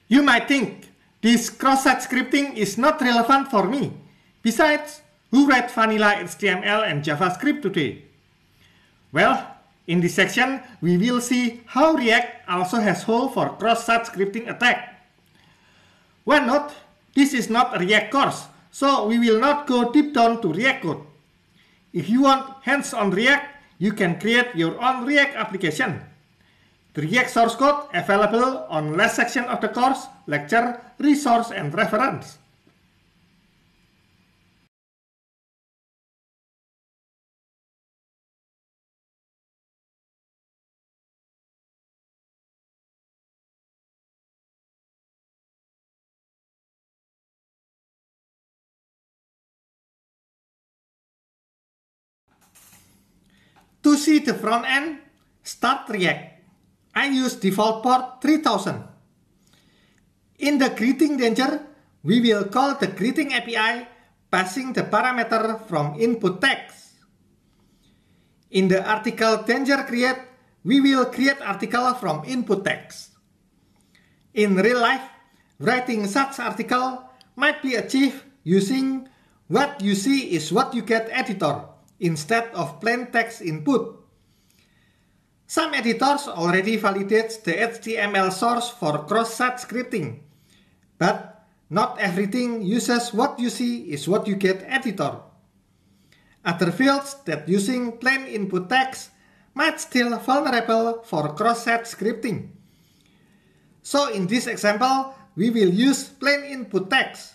You might think this cross-site scripting is not relevant for me. Besides, who writes vanilla HTML and JavaScript today? Well, in this section, we will see how React also has hole for cross-site scripting attack. One note, this is not a React course, so we will not go deep down to React code. If you want hands-on React, you can create your own React application. The React source code available on last section of the course, lecture, resource, and reference. To see the front end, start React. I use default port 3000. In the greeting danger, we will call the greeting API passing the parameter from input text. In the article danger create, we will create article from input text. In real life, writing such article might be achieved using what you see is what you get editor instead of plain text input. Some editors already validate the HTML source for cross-site scripting, but not everything uses what you see is what you get editor. Other fields that using plain input text might still vulnerable for cross-site scripting. So in this example, we will use plain input text.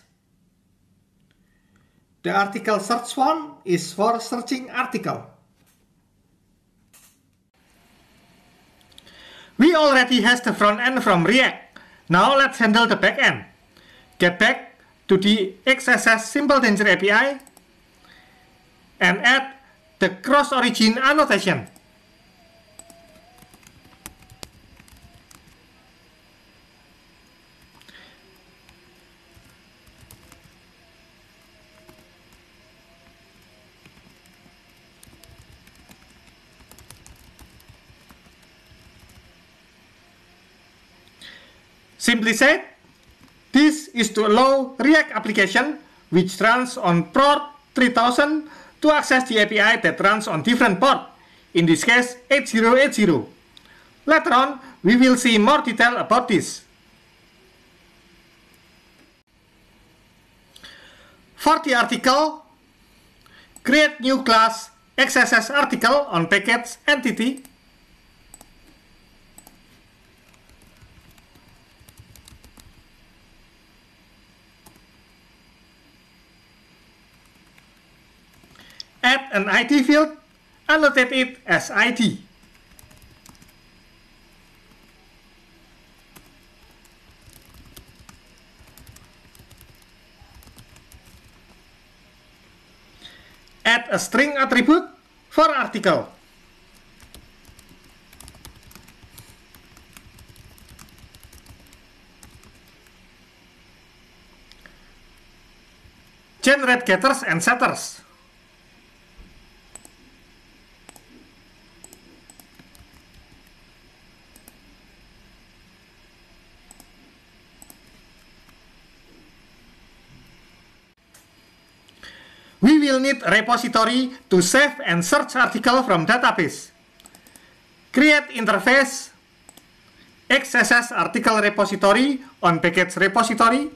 The article search font is for searching article. We already has the front end from React. Now let's handle the back end. Get back to the XSS Simple Danger API and add the cross-origin annotation. Simply said, this is to allow React application which runs on port 3000 to access the API that runs on different port, in this case 8080. Later on, we will see more detail about this. For the article, create new class XSS article on package entity. Add an ID field, annotate it as ID. Add a string attribute for article. Generate getters and setters. We will need a repository to save and search article from database. Create interface XSS article repository on package repository.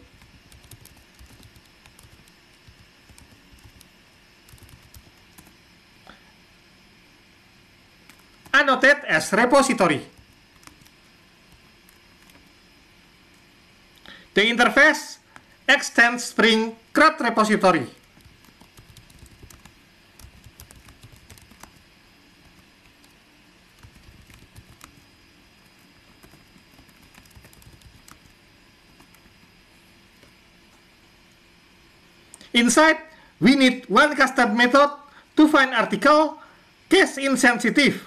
Annotate as repository. The interface extends Spring CRUD repository. Inside, we need one custom method to find article case insensitive.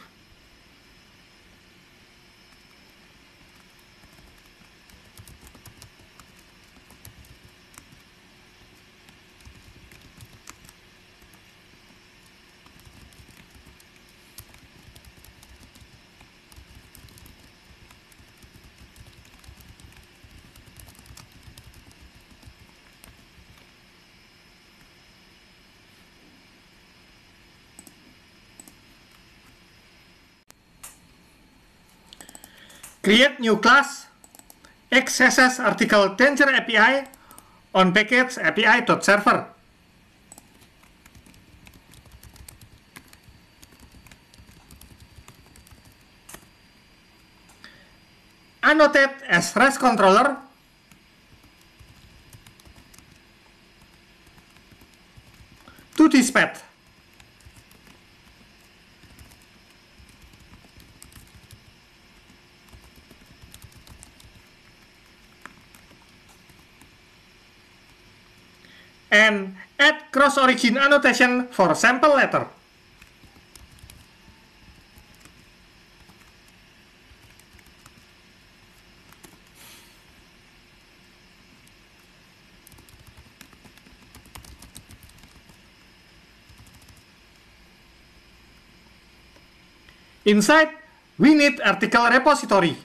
Create new class XSS article danger API on package API.server. Annotate as REST controller. To this path. And add cross-origin annotation for sample letter. Inside, we need article repository.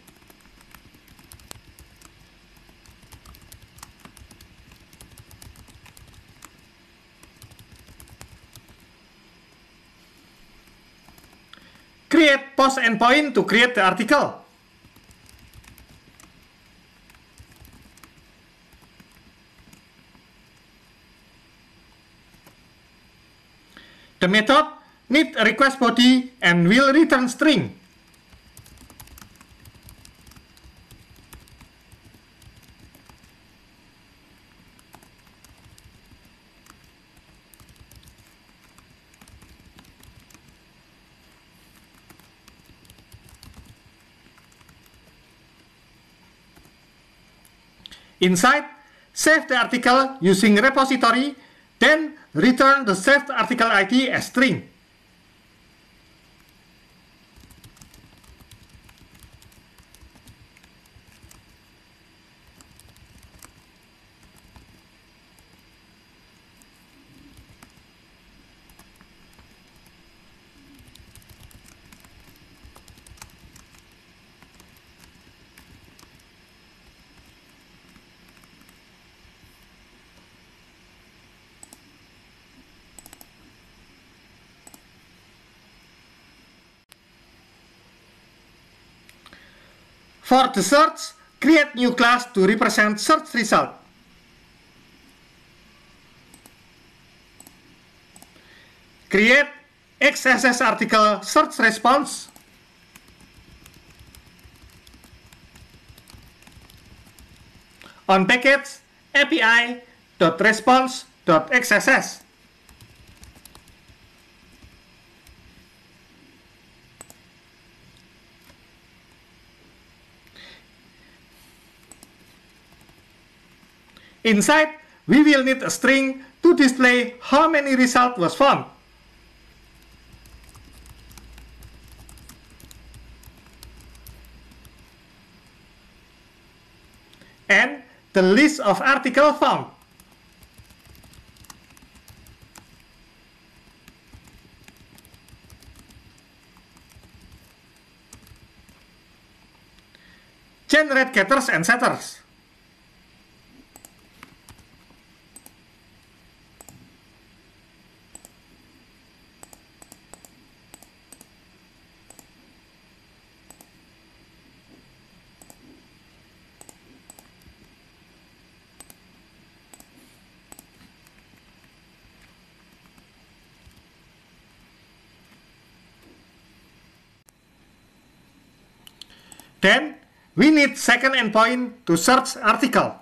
Create post endpoint to create the article. The method need a request body and will return string. Inside, save the article using repository, then return the saved article ID as string. For the search, create new class to represent search result. Create XSS article search response. On package API.response.xss. Inside, we will need a string to display how many result was found. And the list of articles found. Generate getters and setters. Then, we need second endpoint to search article.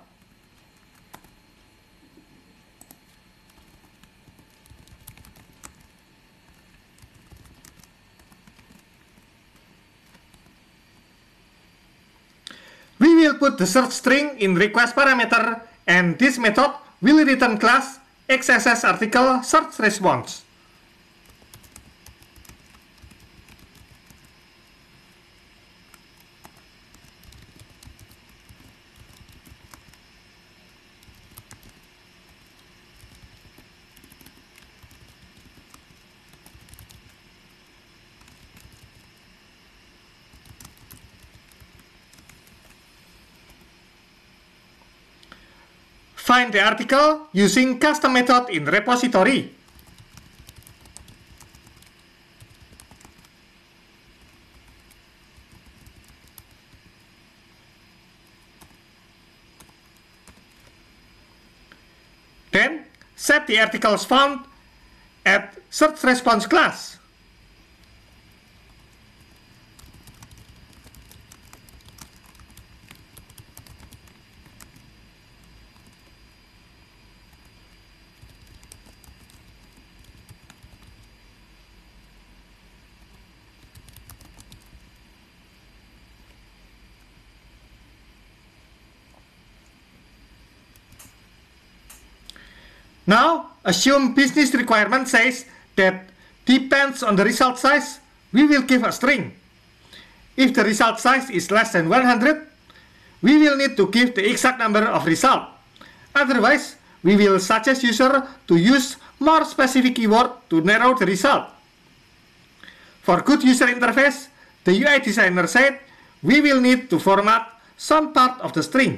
We will put the search string in request parameter, and this method will return class XSS article search response. Find the article using custom method in repository. Then, set the articles found at search response class. Now, assume business requirement says that depends on the result size, we will give a string. If the result size is less than 100, we will need to give the exact number of result. Otherwise, we will suggest user to use more specific keyword to narrow the result. For good user interface, the UI designer said we will need to format some part of the string.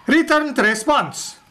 Return the response.